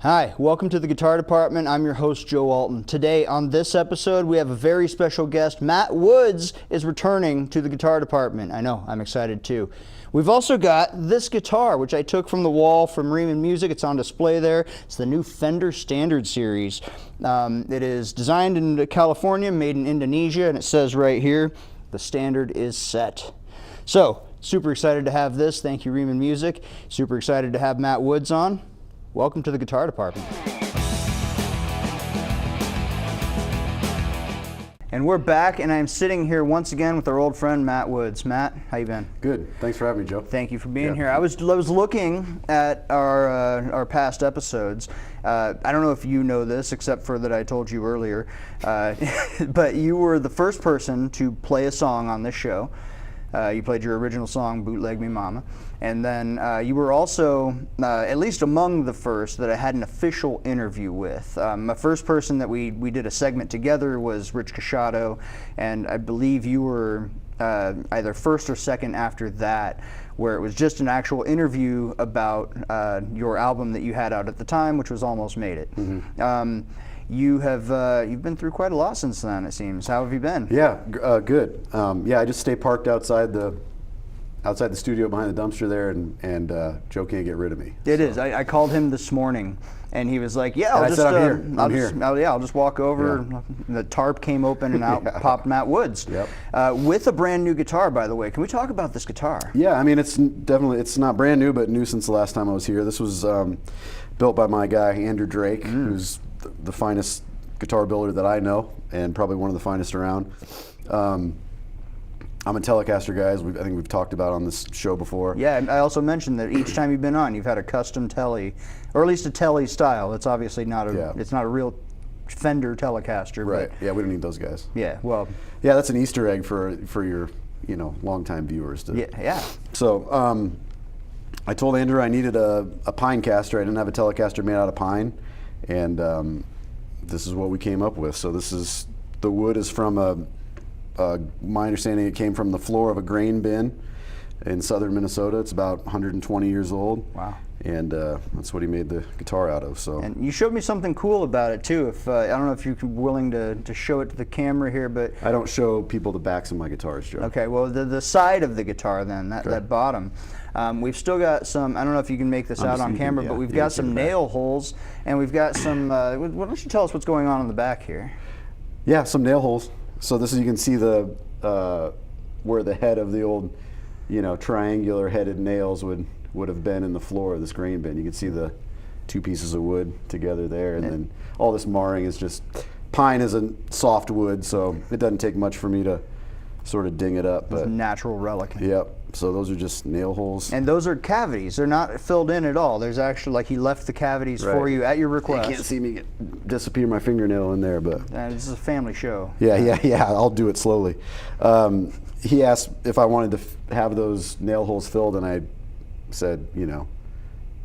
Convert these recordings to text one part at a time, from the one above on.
Hi, welcome to the Guitar Department. I'm your host, Joe Alton. Today on this episode, we have a very special guest. Matt Woods is returning to the Guitar Department. I know, I'm excited too. We've also got this guitar, which I took from the wall from Riemann Music. It's on display there. It's the new Fender Standard Series. It is designed in California, made in Indonesia, and it says right here, the standard is set. So, super excited to have this. Thank you, Riemann Music. Super excited to have Matt Woods on. Welcome to the Guitar Department. And we're back, and I'm sitting here once again with our old friend Matt Woods. Matt, how you been? Good. Thanks for having me, Joe. Thank you for being here. I was looking at our past episodes. I don't know if you know this, except for that I told you earlier, but you were the first person to play a song on this show. You played your original song, Bootleg Me Mama. And then you were also, at least among the first, that I had an official interview with. The first person that we did a segment together was Rich Casciato, and I believe you were either first or second after that, where it was just an actual interview about your album that you had out at the time, which was Almost Made It. Mm-hmm. You've been through quite a lot since then, it seems. How have you been? Yeah, good. I just stay parked outside the studio behind the dumpster there, and Joe can't get rid of me. It is. I called him this morning, and he was like, "Yeah, I'm here. I'll just walk over." Yeah. The tarp came open, and out popped Matt Woods. Yep. With a brand new guitar, by the way. Can we talk about this guitar? Yeah, I mean, it's not brand new, but new since the last time I was here. This was built by my guy Andrew Drake, who's the finest guitar builder that I know, and probably one of the finest around. I'm a Telecaster guy, as I think we've talked about on this show before. Yeah, and I also mentioned that each time you've been on, you've had a custom Tele, or at least a Tele style. It's obviously not it's not a real Fender Telecaster. Right. But yeah, we don't need those guys. Yeah. Well. Yeah, that's an Easter egg for your longtime viewers. Yeah. So I told Andrew I needed a pine caster. I didn't have a Telecaster made out of pine, and this is what we came up with. So the wood is from my understanding, it came from the floor of a grain bin in southern Minnesota. It's about 120 years old. Wow. And that's what he made the guitar out of. So. And you showed me something cool about it too. If I don't know if you're willing to show it to the camera here, but I don't show people the backs of my guitars, Joe. Okay. Well, the side of the guitar then, that bottom. We've still got some. I don't know if you can make this out on camera, but we've got some nail holes, and we've got some. Why don't you tell us what's going on in the back here? Yeah, some nail holes. So you can see the where the head of the old, triangular headed nails would have been in the floor of this grain bin. You can see the two pieces of wood together there, and then all this marring is just, pine is a soft wood, so it doesn't take much for me to sort of ding it up. But natural relic. Yep. So those are just nail holes. And those are cavities. They're not filled in at all. There's actually, he left the cavities for you at your request. You can't see me disappear my fingernail in there, but this is a family show. Yeah. I'll do it slowly. He asked if I wanted to have those nail holes filled, and I said,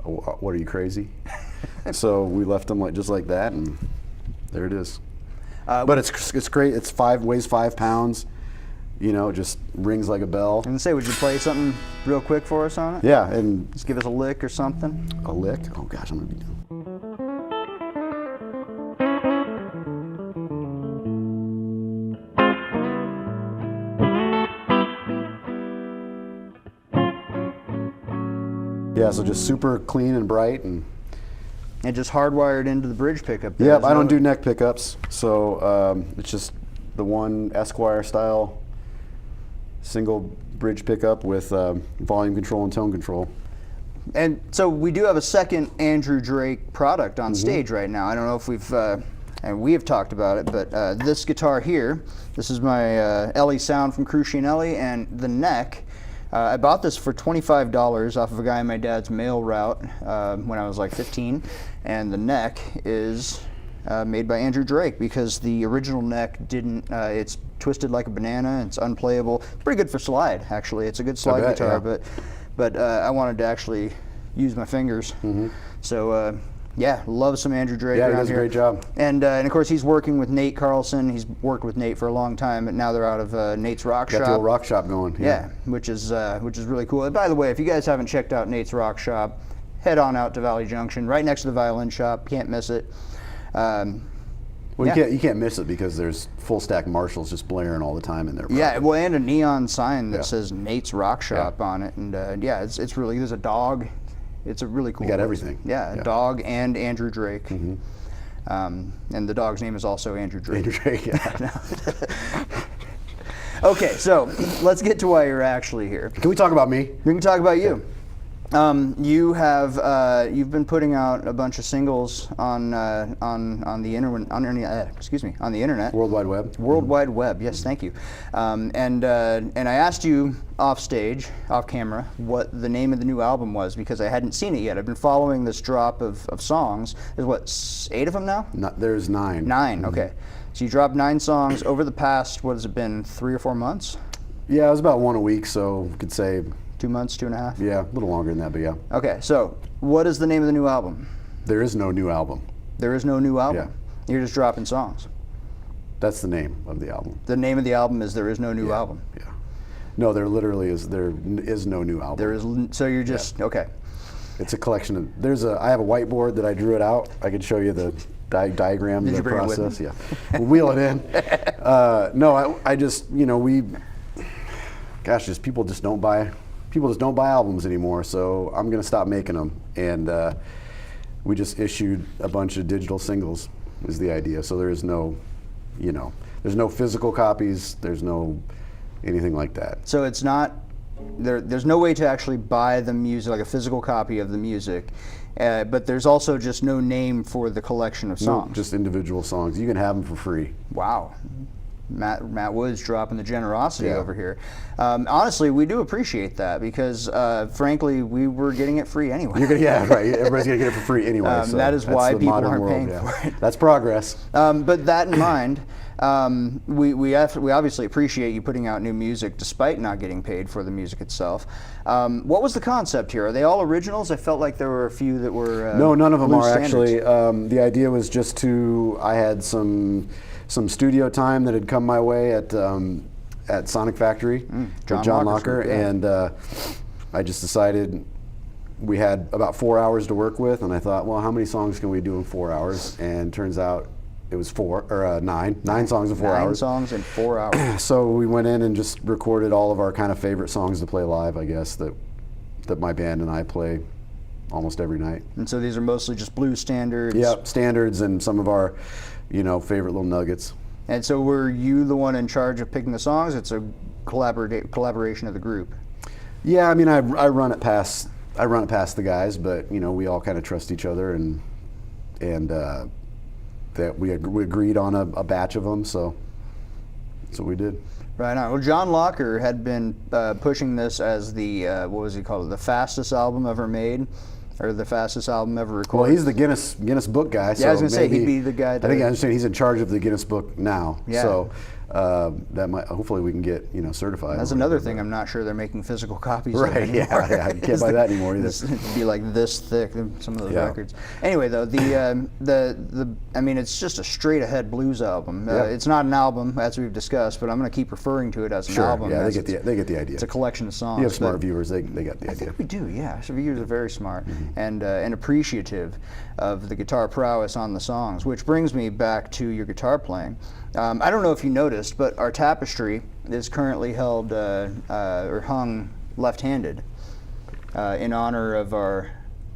what are you, crazy? So we left them just like that, and there it is. But it's great. Weighs 5 pounds. Just rings like a bell. I was gonna say, would you play something real quick for us on it? Yeah, and just give us a lick or something. A lick? Oh gosh, I'm gonna be done. Yeah, so just super clean and bright, and just hardwired into the bridge pickup. Yep, I don't do neck pickups, so it's just the one Esquire style single bridge pickup with volume control and tone control. And so we do have a second Andrew Drake product on stage right now. I don't know if we have talked about it, but this guitar here, this is my Ellie Sound from Crucianelli, and the neck, I bought this for $25 off of a guy in my dad's mail route when I was like 15, and the neck is made by Andrew Drake, because the original neck didn't, it's twisted like a banana, it's unplayable. It's pretty good for slide, actually. It's a good slide guitar, but I wanted to actually use my fingers. So love some Andrew Drake. Yeah, he does a great job. And of course he's working with Nate Carlson. He's worked with Nate for a long time, but now they're out of Nate's Rock Shop. Got the old rock shop going. Yeah, which is really cool. And by the way, if you guys haven't checked out Nate's Rock Shop, head on out to Valley Junction, right next to the violin shop. Can't miss it. Well, Yeah. you can't miss it because there's full stack Marshalls just blaring all the time in there. Yeah, well, and a neon sign that Yeah. says Nate's Rock Shop on it, and yeah, it's really, there's a dog. It's a really cool. got place. everything. Yeah, a dog and Andrew Drake. And the dog's name is also Andrew Drake. Andrew Drake, yeah. Okay, so let's get to why you're actually here. Can we talk about me? We can talk about you. You've been putting out a bunch of singles on the internet. World Wide Web. World Wide Web. Yes, thank you. And I asked you off stage, off camera, what the name of the new album was because I hadn't seen it yet. I've been following this drop of songs. There's what, 8 of them now? There's 9. 9. Okay. So you dropped 9 songs over the past, what has it been, 3 or 4 months? Yeah, it was about 1 a week, so we could say 2 months, 2.5? yeah, a little longer than that, but yeah. Okay, so what is the name of the new album? There is no new album. There is no new album. Yeah. You're just dropping songs. That's the name of the album. The name of the album is There Is No New Album. Yeah. No, there is no new album. There is, so you're just, okay. It's a collection of, I have a whiteboard that I drew it out. I could show you the diagram, Did the you bring it with process. you? Yeah. We'll wheel it in. No, I just, people just don't buy albums anymore, so I'm going to stop making them. And we just issued a bunch of digital singles is the idea. So there's no physical copies, there's no anything like that. So it's not, there's no way to actually buy the music, like a physical copy of the music, but there's also just no name for the collection of songs. No, just individual songs. You can have them for free. Wow. Matt Woods dropping the generosity Yeah. over here. Honestly, we do appreciate that because, frankly, we were getting it free anyway. Yeah, right. Everybody's gonna get it for free anyway. So that is that's why the people modern aren't world, paying yeah. for it. That's progress. But that in mind, we obviously appreciate you putting out new music despite not getting paid for the music itself. What was the concept here? Are they all originals? I felt like there were a few that were No, none of them loose are standards. actually. The idea was just I had some studio time that had come my way at Sonic Factory with John Locker, yeah. and I just decided we had about 4 hours to work with, and I thought, well, how many songs can we do in 4 hours? And turns out it was 9 songs in 4 9 hours. songs in 4 hours. So we went in and just recorded all of our kind of favorite songs to play live, I guess, that my band and I play almost every night. And so these are mostly just blues standards. Yep, standards and some of our, favorite little nuggets. And so were you the one in charge of picking the songs? It's a collaboration of the group. Yeah, I mean, I run it past the guys, but we all kind of trust each other, and that we agreed on a batch of them, so that's what we did. Right on. Well, John Locker had been pushing this as the what was he called? The fastest album ever made, or the fastest album ever recorded. Well, he's the Guinness Book guy. Yeah, I was gonna say he'd be the guy. I think I understand he's in charge of the Guinness Book now. Yeah. So that might hopefully we can get certified. That's another thing. I'm not sure they're making physical copies of Right? anymore. Yeah, you can't buy that anymore either. It'd be like this thick. Some of those Yeah. records. Anyway, though, I mean, it's just a straight ahead blues album. Yeah. It's not an album, as we've discussed, but I'm going to keep referring to it as an Sure. album. Yeah, as they get the idea. It's a collection of songs. You have smart but- viewers; they got the I idea. think we do, yeah. So viewers are very smart Mm-hmm. and appreciative of the guitar prowess on the songs, which brings me back to your guitar playing. I don't know if you noticed, but our tapestry is currently held or hung left-handed in honor of our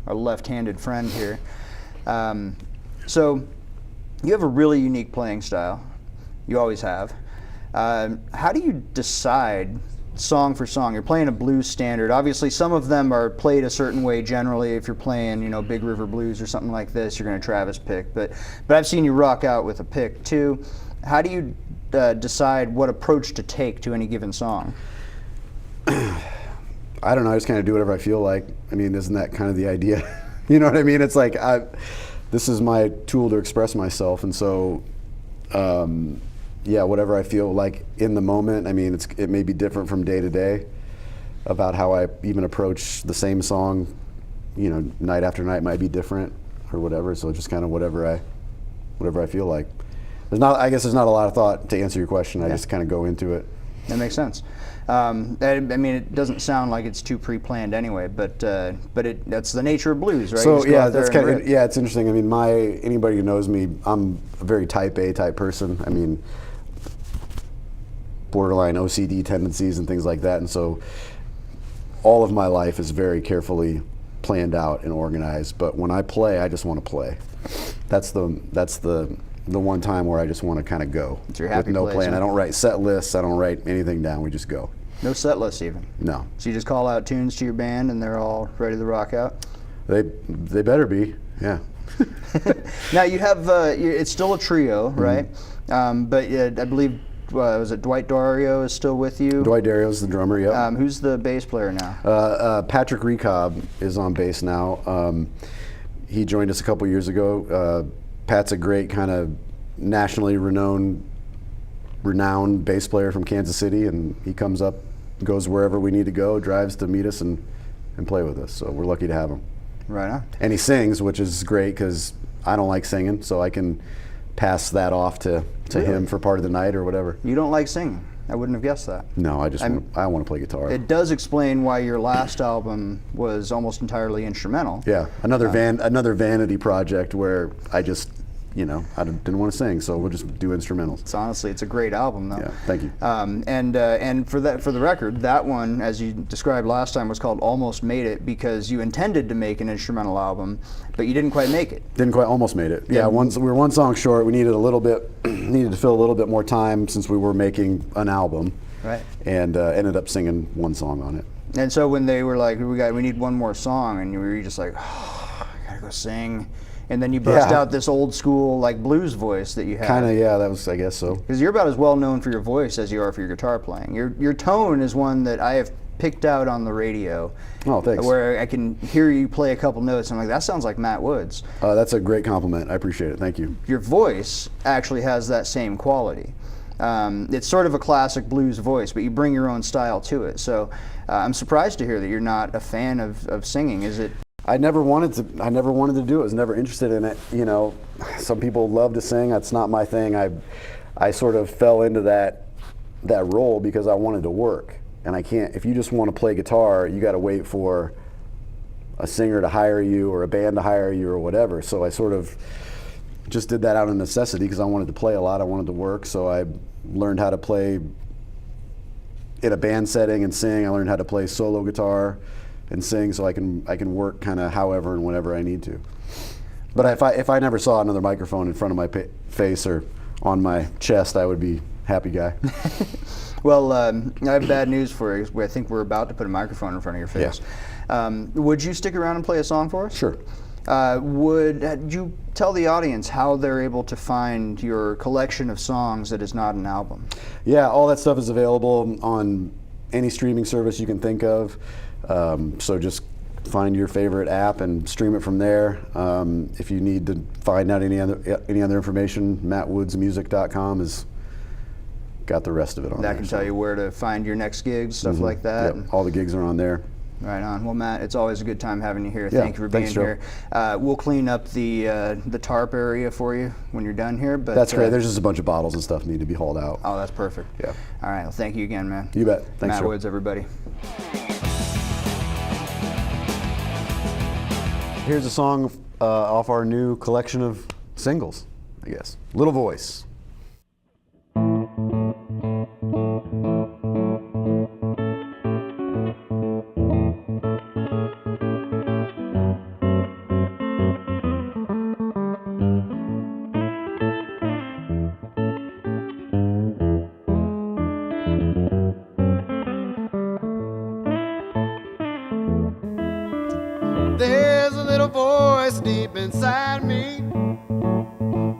left-handed friend here. So you have a really unique playing style. You always have. How do you decide song for song? You're playing a blues standard. Obviously, some of them are played a certain way generally. If you're playing, Big River Blues or something like this, you're going to Travis pick. But I've seen you rock out with a pick too. How do you decide what approach to take to any given song? I don't know. I just kind of do whatever I feel like. I mean, isn't that kind of the idea? You know what I mean? It's like this is my tool to express myself, and so yeah, whatever I feel like in the moment. I mean, it may be different from day to day about how I even approach the same song. Night after night might be different or whatever. So just kind of whatever I feel like. I guess there's not a lot of thought to answer your question. I just kind of go into it. That makes sense. I mean, it doesn't sound like it's too pre-planned anyway, but that's the nature of blues, right? You So just go yeah, out there that's and kind of rip. yeah. It's interesting. I mean, anybody who knows me, I'm a very type A type person. I mean, borderline OCD tendencies and things like that, and so all of my life is very carefully planned out and organized. But when I play, I just want to play. That's the one time where I just want to kind of go It's your happy with no place, plan. huh? I don't write set lists. I don't write anything down. We just go. No set list even. No, So you just call out tunes to your band, and they're all ready to rock out. they better be. Yeah. Now you have it's still a trio, right? But I believe was it Dwight Dario is still with you? Dwight Dario's the drummer. Yep. Who's the bass player now? Patrick Recob is on bass now. He joined us a couple years ago. Pat's a great kind of nationally renowned bass player from Kansas City, and he comes up, goes wherever we need to go, drives to meet us and play with us. So we're lucky to have him. Right on. And he sings, which is great because I don't like singing, so I can pass that off to him for part of the night or whatever. You don't like singing. I wouldn't have guessed that. No, I want to play guitar. It does explain why your last album was almost entirely instrumental. Yeah, another vanity project where I just, I didn't want to sing, so we'll just do instrumentals. It's a great album, though. Yeah, thank you. And for the record, that one, as you described last time, was called "Almost Made It" because you intended to make an instrumental album, but you didn't quite make it. Almost made it. Yeah, we were one song short. We needed needed to fill a little bit more time since we were making an album. Right. And ended up singing one song on it. And so when they were like, we need one more song, and you were just like, oh, I gotta go sing. And then you bust out this old school like blues voice that you had. Kind of, yeah. That was, I guess so. Because you're about as well known for your voice as you are for your guitar playing. Your tone is one that I have picked out on the radio. Oh, thanks. Where I can hear you play a couple notes, and I'm like, that sounds like Matt Woods. That's a great compliment. I appreciate it. Thank you. Your voice actually has that same quality. It's sort of a classic blues voice, but you bring your own style to it. So I'm surprised to hear that you're not a fan of singing. Is it? I never wanted to do it. I was never interested in it. Some people love to sing. That's not my thing. I sort of fell into that role because I wanted to work. And I can't, if you just want to play guitar, you got to wait for a singer to hire you or a band to hire you or whatever. So I sort of just did that out of necessity because I wanted to play a lot. I wanted to work. So I learned how to play in a band setting and sing. I learned how to play solo guitar and sing, so I can work kind of however and whenever I need to. But if I never saw another microphone in front of my face or on my chest, I would be happy guy. Well, I have bad news for you. I think we're about to put a microphone in front of your face. Yeah. Would you stick around and play a song for us? Sure. Would you tell the audience how they're able to find your collection of songs that is not an album? Yeah, all that stuff is available on any streaming service you can think of. So just find your favorite app and stream it from there. If you need to find out any other information, mattwoodsmusic.com has got the rest of it on there. That can tell you where to find your next gigs, stuff like that. Yep, all the gigs are on there. Right on. Well, Matt, it's always a good time having you here. Yeah, Thank you for being thanks, Joe. here. We'll clean up the tarp area for you when you're done here. But That's great. There's just a bunch of bottles and stuff need to be hauled out. Oh, that's perfect. Yeah. All right. Well, thank you again, man. You bet. Thanks, Matt Joe. Woods, everybody. Here's a song off our new collection of singles, I guess. Little Voice. There's a little voice deep inside me,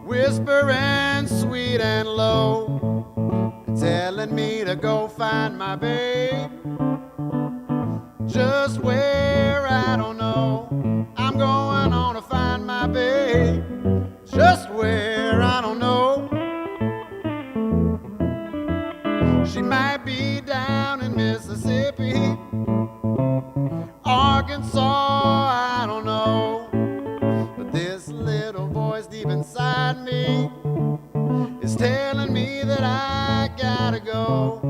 whispering sweet and low, telling me to go find my babe. Just where I don't know, I'm going on to find my babe. Just where I don't know. She might be down in Mississippi, Arkansas, I don't know. But this little voice deep inside me is telling me that I gotta go.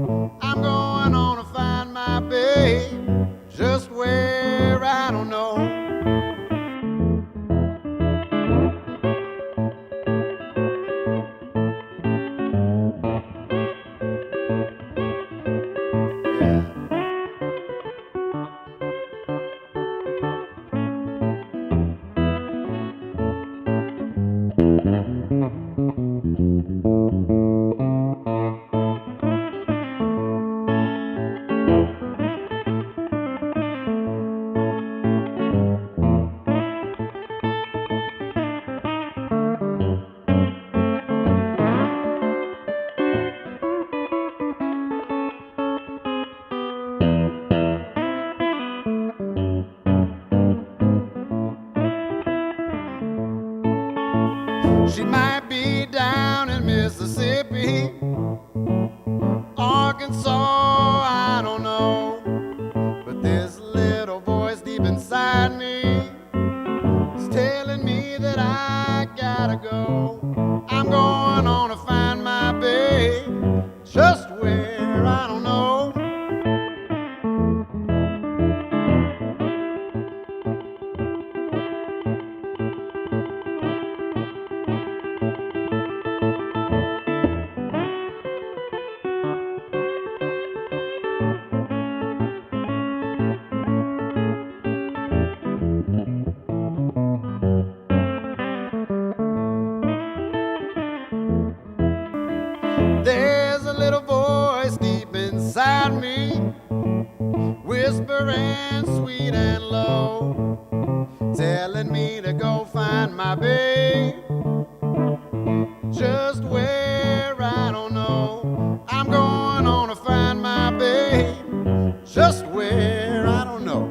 She might be down in Mississippi, Arkansas, I don't know. But this little voice deep inside me is telling me that I gotta go. I'm going on to find my babe, just where I don't know. There's a little voice deep inside me, whispering sweet and low, telling me to go find my babe, just where I don't know. I'm going on to find my babe, just where I don't know.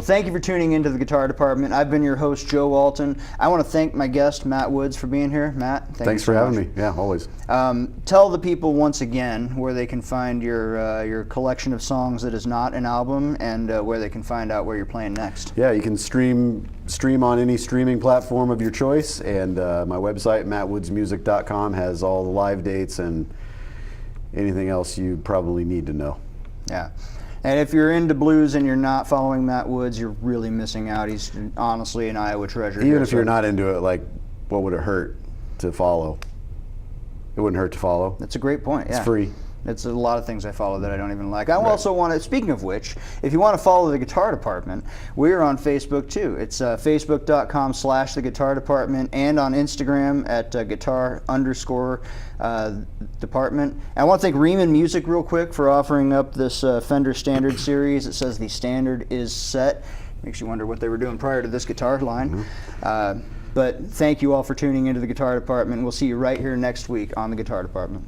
Well, thank you for tuning into the Guitar Department. I've been your host, Joe Walton. I want to thank my guest, Matt Woods, for being here. Matt, Thanks for having me. Yeah, always. Tell the people once again where they can find your collection of songs that is not an album, and where they can find out where you're playing next. Yeah, you can stream on any streaming platform of your choice, and my website, mattwoodsmusic.com, has all the live dates and anything else you probably need to know. Yeah. And if you're into blues and you're not following Matt Woods, you're really missing out. He's honestly an Iowa treasure. Even if you're not into it, like, what would it hurt to follow? It wouldn't hurt to follow. That's a great point. Yeah. It's free. It's a lot of things I follow that I don't even like. I also want to, speaking of which, if you want to follow the Guitar Department, we're on Facebook too. It's facebook.com/the Guitar Department, and on Instagram at guitar_department. And I want to thank Riemann Music real quick for offering up this Fender Standard series. It says the standard is set. Makes you wonder what they were doing prior to this guitar line. But thank you all for tuning into the Guitar Department. We'll see you right here next week on the Guitar Department.